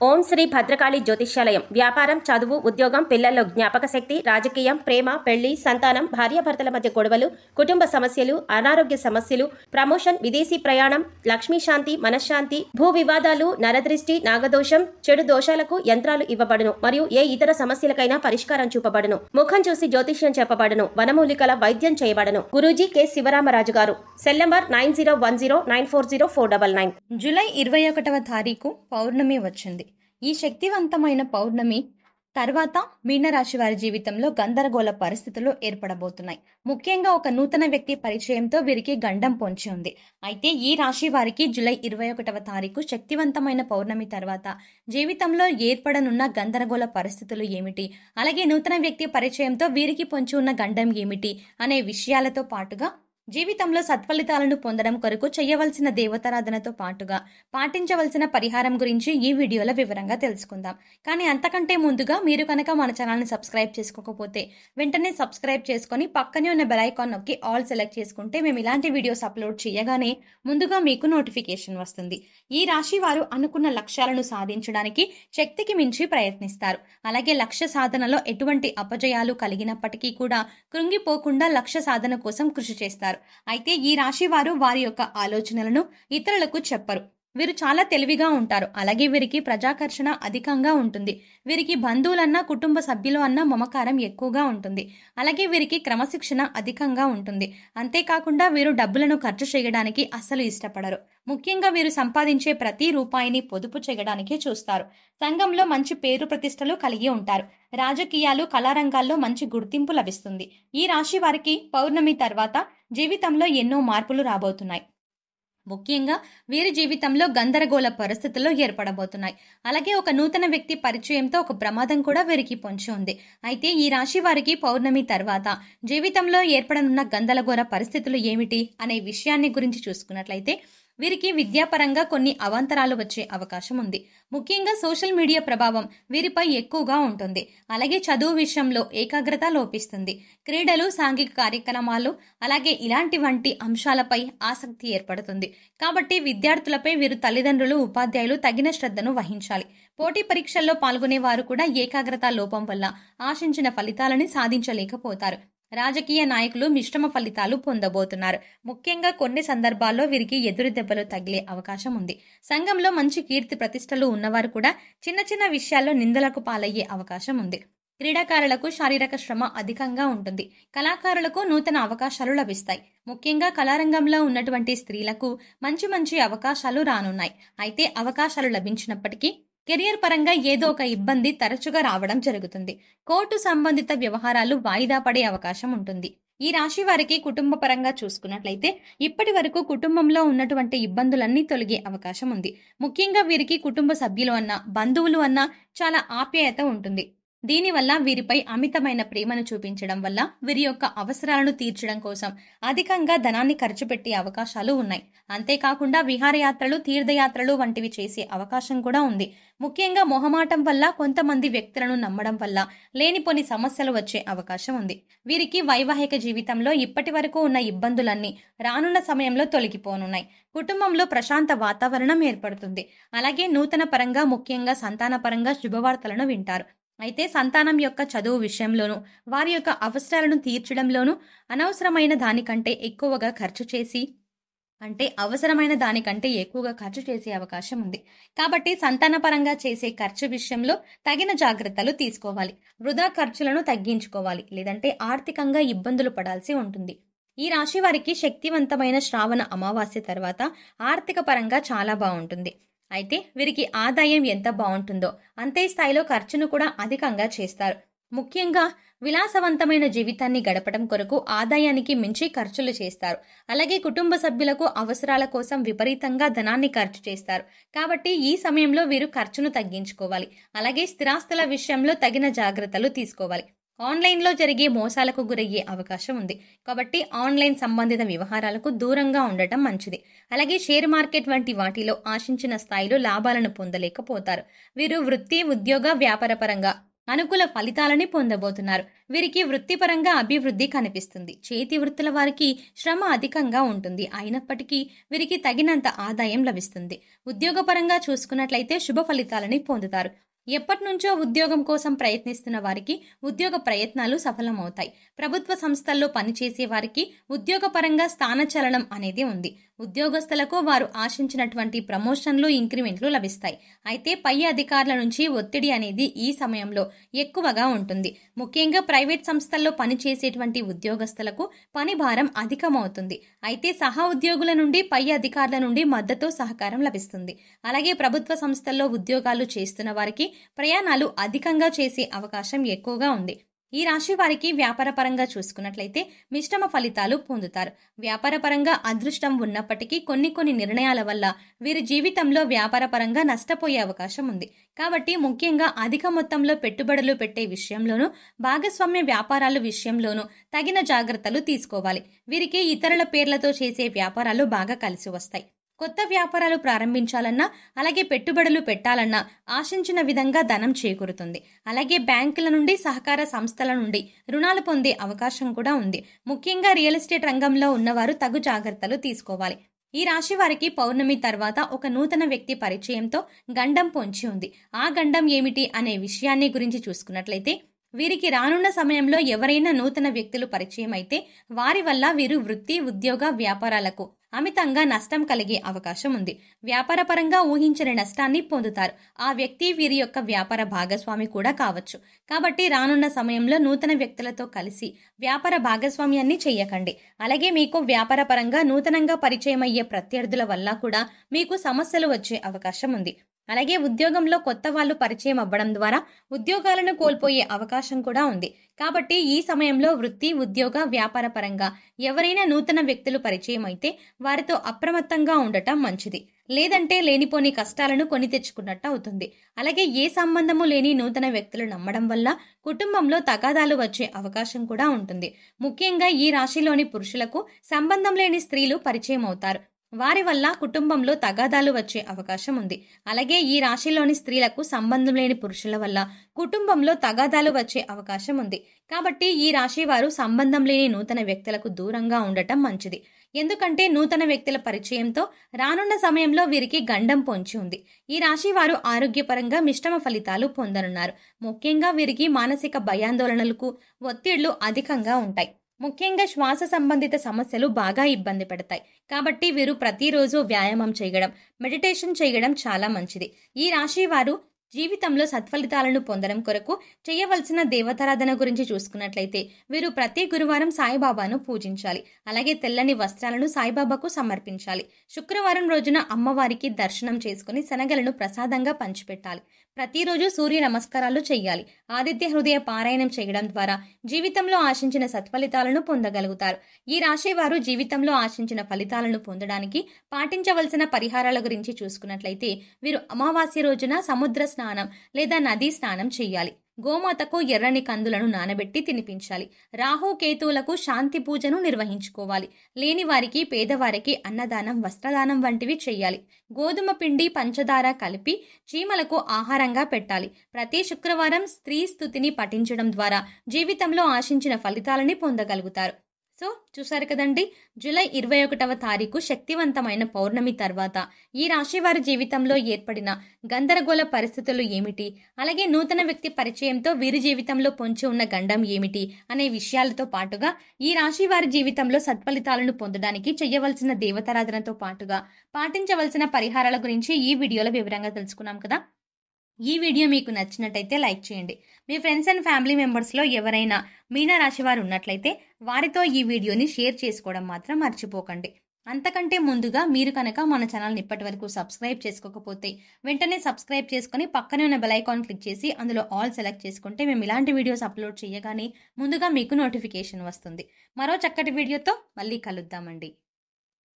ఓం శ్రీ భద్రకాళి జ్యోతిష్యాలయం. వ్యాపారం, చదువు, ఉద్యోగం, పిల్లల్లో జ్ఞాపక శక్తి, రాజకీయం, ప్రేమ, పెళ్లి, సంతానం, భార్యాభర్తల మధ్య గొడవలు, కుటుంబ సమస్యలు, అనారోగ్య సమస్యలు, ప్రమోషన్, విదేశీ ప్రయాణం, లక్ష్మీ శాంతి, మనశ్శాంతి, భూ వివాదాలు, నరదృష్టి, నాగదోషం, చెడు దోషాలకు యంత్రాలు ఇవ్వబడును మరియు ఏ ఇతర సమస్యలకైనా పరిష్కారం చూపబడును. ముఖం చూసి జ్యోతిష్యం చెప్పబడును. వనమూలికల వైద్యం చేయబడును. గురూజీ కె శివరామరాజు గారు. Cell number 9010940499. జూలై 21వ తారీఖు పౌర్ణమి వచ్చింది. ఈ శక్తివంతమైన పౌర్ణమి తర్వాత మీనరాశి వారి జీవితంలో గందరగోళ పరిస్థితులు ఏర్పడబోతున్నాయి. ముఖ్యంగా ఒక నూతన వ్యక్తి పరిచయంతో వీరికి గండం పొంచి ఉంది. అయితే ఈ రాశి వారికి జూలై 21వ తారీఖు శక్తివంతమైన పౌర్ణమి తర్వాత జీవితంలో ఏర్పడనున్న గందరగోళ పరిస్థితులు ఏమిటి, అలాగే నూతన వ్యక్తి పరిచయంతో వీరికి పొంచి ఉన్న గండం ఏమిటి అనే విషయాలతో పాటుగా జీవితంలో సత్ఫలితాలను పొందడం కొరకు చేయవలసిన దేవతారాధనతో పాటుగా పాటించవలసిన పరిహారం గురించి ఈ వీడియోలో వివరంగా తెలుసుకుందాం. కానీ అంతకంటే ముందుగా మీరు కనుక మన ఛానల్ని సబ్స్క్రైబ్ చేసుకోకపోతే వెంటనే సబ్స్క్రైబ్ చేసుకొని పక్కనే ఉన్న బెల్ ఐకాన్ నొక్కి ఆల్ సెలెక్ట్ చేసుకుంటే మేము ఇలాంటి వీడియోస్ అప్లోడ్ చేయగానే ముందుగా మీకు నోటిఫికేషన్ వస్తుంది. ఈ రాశి వారు అనుకున్న లక్ష్యాలను సాధించడానికి శక్తికి మించి ప్రయత్నిస్తారు. అలాగే లక్ష్య సాధనలో ఎటువంటి అపజయాలు కలిగినప్పటికీ కూడా కృంగిపోకుండా లక్ష్య సాధన కోసం కృషి చేస్తారు. అయితే ఈ రాశి వారు వారి యొక్క ఆలోచనలను ఇతరులకు చెప్పరు. వీరు చాలా తెలివిగా ఉంటారు. అలాగే వీరికి ప్రజాకర్షణ అధికంగా ఉంటుంది. వీరికి బంధువులన్నా కుటుంబ సభ్యులు అన్నా మమకారం ఎక్కువగా ఉంటుంది. అలాగే వీరికి క్రమశిక్షణ అధికంగా ఉంటుంది. అంతేకాకుండా వీరు డబ్బులను ఖర్చు చేయడానికి అస్సలు ఇష్టపడరు. ముఖ్యంగా వీరు సంపాదించే ప్రతి రూపాయిని పొదుపు చేయడానికే చూస్తారు. సంఘంలో మంచి పేరు ప్రతిష్టలు కలిగి ఉంటారు. రాజకీయాలు, కళారంగాల్లో మంచి గుర్తింపు లభిస్తుంది. ఈ రాశి వారికి పౌర్ణమి తర్వాత జీవితంలో ఎన్నో మార్పులు రాబోతున్నాయి. ముఖ్యంగా వీరి జీవితంలో గందరగోళ పరిస్థితుల్లో ఏర్పడబోతున్నాయి. అలాగే ఒక నూతన వ్యక్తి పరిచయంతో ఒక ప్రమాదం కూడా వీరికి పొంచి ఉంది. అయితే ఈ రాశి వారికి పౌర్ణమి తర్వాత జీవితంలో ఏర్పడనున్న గందరగోళ పరిస్థితులు ఏమిటి అనే విషయాన్ని గురించి చూసుకున్నట్లయితే వీరికి విద్యాపరంగా కొన్ని అవాంతరాలు వచ్చే అవకాశం ఉంది. ముఖ్యంగా సోషల్ మీడియా ప్రభావం వీరిపై ఎక్కువగా ఉంటుంది. అలాగే చదువు విషయంలో ఏకాగ్రత లోపిస్తుంది. క్రీడలు, సాంఘిక కార్యక్రమాలు, అలాగే ఇలాంటి వంటి అంశాలపై ఆసక్తి ఏర్పడుతుంది. కాబట్టి విద్యార్థులపై వీరు తల్లిదండ్రులు, ఉపాధ్యాయులు తగిన శ్రద్ధను వహించాలి. పోటీ పరీక్షల్లో పాల్గొనే వారు కూడా ఏకాగ్రత లోపం వల్ల ఆశించిన ఫలితాలని సాధించలేకపోతారు. రాజకీయ నాయకులు మిశ్రమ ఫలితాలు పొందబోతున్నారు. ముఖ్యంగా కొన్ని సందర్భాల్లో వీరికి ఎదురు దెబ్బలు తగిలే అవకాశం ఉంది. సంఘంలో మంచి కీర్తి ప్రతిష్టలు ఉన్నవారు కూడా చిన్న చిన్న విషయాల్లో నిందలకు పాలయ్యే అవకాశం ఉంది. క్రీడాకారులకు శారీరక శ్రమ అధికంగా ఉంటుంది. కళాకారులకు నూతన అవకాశాలు లభిస్తాయి. ముఖ్యంగా కళారంగంలో ఉన్నటువంటి స్త్రీలకు మంచి మంచి అవకాశాలు రానున్నాయి. అయితే అవకాశాలు లభించినప్పటికీ కెరియర్ పరంగా ఏదో ఒక ఇబ్బంది తరచుగా రావడం జరుగుతుంది. కోర్టు సంబంధిత వ్యవహారాలు వాయిదా పడే అవకాశం ఉంటుంది. ఈ రాశి వారికి కుటుంబ పరంగా చూసుకున్నట్లయితే ఇప్పటి వరకు కుటుంబంలో ఉన్నటువంటి ఇబ్బందులన్నీ తొలగే అవకాశం ఉంది. ముఖ్యంగా వీరికి కుటుంబ సభ్యులు అన్నా, బంధువులు అన్నా చాలా ఆప్యాయత ఉంటుంది. దీనివల్ల వీరిపై అమితమైన ప్రేమను చూపించడం వల్ల వీరి యొక్క అవసరాలను తీర్చడం కోసం అధికంగా ధనాన్ని ఖర్చు పెట్టే అవకాశాలు ఉన్నాయి. అంతేకాకుండా విహారయాత్రలు, తీర్థయాత్రలు వంటివి చేసే అవకాశం కూడా ఉంది. ముఖ్యంగా మొహమాటం వల్ల, కొంతమంది వ్యక్తులను నమ్మడం వల్ల లేనిపోని సమస్యలు వచ్చే అవకాశం ఉంది. వీరికి వైవాహిక జీవితంలో ఇప్పటి వరకు ఉన్న ఇబ్బందులన్నీ రానున్న సమయంలో తొలగిపోనున్నాయి. కుటుంబంలో ప్రశాంత వాతావరణం ఏర్పడుతుంది. అలాగే నూతన పరంగా, ముఖ్యంగా సంతాన పరంగా శుభవార్తలను వింటారు. అయితే సంతానం యొక్క చదువు విషయంలోనూ, వారి యొక్క అవసరాలను తీర్చడంలోనూ అవసరమైన దానికంటే ఎక్కువగా ఖర్చు చేసే అవకాశం ఉంది. కాబట్టి సంతానపరంగా చేసే ఖర్చు విషయంలో తగిన జాగ్రత్తలు తీసుకోవాలి. వృధా ఖర్చులను తగ్గించుకోవాలి. లేదంటే ఆర్థికంగా ఇబ్బందులు పడాల్సి ఉంటుంది. ఈ రాశి వారికి శక్తివంతమైన శ్రావణ అమావాస్య తర్వాత ఆర్థిక పరంగా చాలా బాగుంటుంది. అయితే వీరికి ఆదాయం ఎంత బాగుంటుందో అంతే స్థాయిలో ఖర్చును కూడా అధికంగా చేస్తారు. ముఖ్యంగా విలాసవంతమైన జీవితాన్ని గడపడం కొరకు ఆదాయానికి మించి ఖర్చులు చేస్తారు. అలాగే కుటుంబ సభ్యులకు అవసరాల కోసం విపరీతంగా ధనాన్ని ఖర్చు చేస్తారు. కాబట్టి ఈ సమయంలో వీరు ఖర్చును తగ్గించుకోవాలి. అలాగే స్థిరాస్తుల విషయంలో తగిన జాగ్రత్తలు తీసుకోవాలి. ఆన్లైన్లో జరిగే మోసాలకు గురయ్యే అవకాశం ఉంది. కాబట్టి ఆన్లైన్ సంబంధిత వ్యవహారాలకు దూరంగా ఉండటం మంచిది. అలాగే షేర్ మార్కెట్ వంటి వాటిలో ఆశించిన స్థాయిలో లాభాలను పొందలేకపోతారు. వీరు వృత్తి, ఉద్యోగ, వ్యాపార పరంగా అనుకూల ఫలితాలని పొందబోతున్నారు. వీరికి వృత్తిపరంగా అభివృద్ధి కనిపిస్తుంది. చేతి వృత్తుల వారికి శ్రమ అధికంగా ఉంటుంది. అయినప్పటికీ వీరికి తగినంత ఆదాయం లభిస్తుంది. ఉద్యోగపరంగా చూసుకున్నట్లయితే శుభ ఫలితాలని పొందుతారు. ఎప్పటి నుంచో ఉద్యోగం కోసం ప్రయత్నిస్తున్న వారికి ఉద్యోగ ప్రయత్నాలు సఫలమవుతాయి. ప్రభుత్వ సంస్థల్లో పనిచేసే వారికి ఉద్యోగపరంగా స్థానచలనం అనేది ఉంది. ఉద్యోగస్తులకు వారు ఆశించినటువంటి ప్రమోషన్లు, ఇంక్రిమెంట్లు లభిస్తాయి. అయితే పై అధికారుల నుంచి ఒత్తిడి అనేది ఈ సమయంలో ఎక్కువగా ఉంటుంది. ముఖ్యంగా ప్రైవేట్ సంస్థల్లో పనిచేసేటువంటి ఉద్యోగస్తులకు పని భారం అధికమవుతుంది. అయితే సహా ఉద్యోగుల నుండి, పై అధికారుల నుండి మద్దతు, సహకారం లభిస్తుంది. అలాగే ప్రభుత్వ సంస్థల్లో ఉద్యోగాలు చేస్తున్న వారికి ప్రయాణాలు అధికంగా చేసే అవకాశం ఎక్కువగా ఉంది. ఈ రాశి వారికి వ్యాపారపరంగా చూసుకున్నట్లయితే మిశ్రమ ఫలితాలు పొందుతారు. వ్యాపారపరంగా అదృష్టం ఉన్నప్పటికీ కొన్ని నిర్ణయాల వల్ల వీరి జీవితంలో వ్యాపారపరంగా నష్టపోయే అవకాశం ఉంది. కాబట్టి ముఖ్యంగా అధిక మొత్తంలో పెట్టుబడులు పెట్టే విషయంలోనూ, భాగస్వామ్య వ్యాపారాల విషయంలోనూ తగిన జాగ్రత్తలు తీసుకోవాలి. వీరికి ఇతరుల పేర్లతో చేసే వ్యాపారాలు బాగా కలిసి వస్తాయి. కొత్త వ్యాపారాలు ప్రారంభించాలన్నా, అలాగే పెట్టుబడులు పెట్టాలన్నా ఆశించిన విధంగా ధనం చేకూరుతుంది. అలాగే బ్యాంకుల నుండి, సహకార సంస్థల నుండి రుణాలు పొందే అవకాశం కూడా ఉంది. ముఖ్యంగా రియల్ ఎస్టేట్ రంగంలో ఉన్నవారు తగు జాగ్రత్తలు తీసుకోవాలి. ఈ రాశి వారికి పౌర్ణమి తర్వాత ఒక నూతన వ్యక్తి పరిచయంతో గండం పొంచి ఉంది. ఆ గండం ఏమిటి అనే విషయాన్ని గురించి చూసుకున్నట్లయితే వీరికి రానున్న సమయంలో ఎవరైనా నూతన వ్యక్తులు పరిచయం అయితే వారి వల్ల వీరు వృత్తి, ఉద్యోగ, వ్యాపారాలకు అమితంగా నష్టం కలిగే అవకాశం ఉంది. వ్యాపారపరంగా ఊహించని నష్టాన్ని పొందుతారు. ఆ వ్యక్తి వీరి యొక్క వ్యాపార భాగస్వామి కూడా కావచ్చు. కాబట్టి రానున్న సమయంలో నూతన వ్యక్తులతో కలిసి వ్యాపార భాగస్వామ్యాన్ని చెయ్యకండి. అలాగే మీకు వ్యాపారపరంగా నూతనంగా పరిచయం అయ్యే ప్రత్యర్థుల వల్ల కూడా మీకు సమస్యలు వచ్చే అవకాశం ఉంది. అలాగే ఉద్యోగంలో కొత్త వాళ్ళు పరిచయం అవ్వడం ద్వారా ఉద్యోగాలను కోల్పోయే అవకాశం కూడా ఉంది. కాబట్టి ఈ సమయంలో వృత్తి, ఉద్యోగ, వ్యాపార పరంగా ఎవరైనా నూతన వ్యక్తులు పరిచయం అయితే వారితో అప్రమత్తంగా ఉండటం మంచిది. లేదంటే లేనిపోని కష్టాలను కొని తెచ్చుకున్నట్టు అవుతుంది. అలాగే ఏ సంబంధము లేని నూతన వ్యక్తులు నమ్మడం వల్ల కుటుంబంలో తగాదాలు వచ్చే అవకాశం కూడా ఉంటుంది. ముఖ్యంగా ఈ రాశిలోని పురుషులకు సంబంధం లేని స్త్రీలు పరిచయం అవుతారు. వారి వల్ల కుటుంబంలో తగాదాలు వచ్చే అవకాశం ఉంది. అలాగే ఈ రాశిలోని స్త్రీలకు సంబంధం లేని పురుషుల వల్ల కుటుంబంలో తగాదాలు వచ్చే అవకాశం ఉంది. కాబట్టి ఈ రాశి వారు సంబంధం లేని నూతన వ్యక్తులకు దూరంగా ఉండటం మంచిది. ఎందుకంటే నూతన వ్యక్తుల పరిచయంతో రానున్న సమయంలో వీరికి గండం పొంచి ఉంది. ఈ రాశి వారు ఆరోగ్యపరంగా మిశ్రమ ఫలితాలు పొందనున్నారు. ముఖ్యంగా వీరికి మానసిక భయాందోళనలకు, ఒత్తిళ్లు అధికంగా ఉంటాయి. ముఖ్యంగా శ్వాస సంబంధిత సమస్యలు బాగా ఇబ్బంది పెడతాయి. కాబట్టి వీరు ప్రతిరోజు వ్యాయామం చేయడం, మెడిటేషన్ చేయడం చాలా మంచిది. ఈ రాశి వారు జీవితంలో సత్ఫలితాలను పొందడం కొరకు చేయవలసిన దేవతారాధన గురించి చూసుకున్నట్లయితే వీరు ప్రతి గురువారం సాయిబాబాను పూజించాలి. అలాగే తెల్లని వస్త్రాలను సాయిబాబాకు సమర్పించాలి. శుక్రవారం రోజున అమ్మవారికి దర్శనం చేసుకుని శనగలను ప్రసాదంగా పంచిపెట్టాలి. ప్రతిరోజు సూర్య నమస్కారాలు చేయాలి. ఆదిత్య హృదయ పారాయణం చేయడం ద్వారా జీవితంలో ఆశించిన సత్ఫలితాలను పొందగలుగుతారు. ఈ రాశి వారు జీవితంలో ఆశించిన ఫలితాలను పొందడానికి పాటించవలసిన పరిహారాల గురించి చూసుకున్నట్లయితే వీరు అమావాస్య రోజున సముద్ర స్నానం లేదా నదీ స్నానం చేయాలి. గోమాతకు ఎర్రని కందులను నానబెట్టి తినిపించాలి. రాహు, కేతువులకు శాంతి పూజను నిర్వహించుకోవాలి. లేని వారికి, పేదవారికి అన్నదానం, వస్త్రదానం వంటివి చేయాలి. గోధుమ పిండి, పంచదార కలిపి చీమలకు ఆహారంగా పెట్టాలి. ప్రతి శుక్రవారం స్త్రీ స్తుతిని పఠించడం ద్వారా జీవితంలో ఆశించిన ఫలితాలని పొందగలుగుతారు. సో చూసారు కదండి, జూలై 21వ తారీఖు శక్తివంతమైన పౌర్ణమి తర్వాత ఈ రాశి వారి జీవితంలో ఏర్పడిన గందరగోళ పరిస్థితులు ఏమిటి, అలాగే నూతన వ్యక్తి పరిచయంతో వీరి జీవితంలో పొంచి ఉన్న గండం ఏమిటి అనే విషయాలతో పాటుగా ఈ రాశి వారి జీవితంలో సత్ఫలితాలను పొందడానికి చేయవలసిన దేవతారాధనతో పాటుగా పాటించవలసిన పరిహారాల గురించి ఈ వీడియోలో వివరంగా తెలుసుకున్నాం కదా. ఈ వీడియో మీకు నచ్చినట్టయితే లైక్ చేయండి. మీ ఫ్రెండ్స్ అండ్ ఫ్యామిలీ మెంబర్స్లో ఎవరైనా మీనరాశి వారు ఉన్నట్లయితే వారితో ఈ వీడియోని షేర్ చేసుకోవడం మాత్రం మర్చిపోకండి. అంతకంటే ముందుగా మీరు కనుక మన ఛానల్ని ఇప్పటి వరకు సబ్స్క్రైబ్ చేసుకోకపోతే వెంటనే సబ్స్క్రైబ్ చేసుకుని పక్కనే ఉన్న బెల్ ఐకాన్ క్లిక్ చేసి అందులో ఆల్ సెలెక్ట్ చేసుకుంటే మేము ఇలాంటి వీడియోస్ అప్లోడ్ చేయగానే ముందుగా మీకు నోటిఫికేషన్ వస్తుంది. మరో చక్కటి వీడియోతో మళ్ళీ కలుద్దామండి.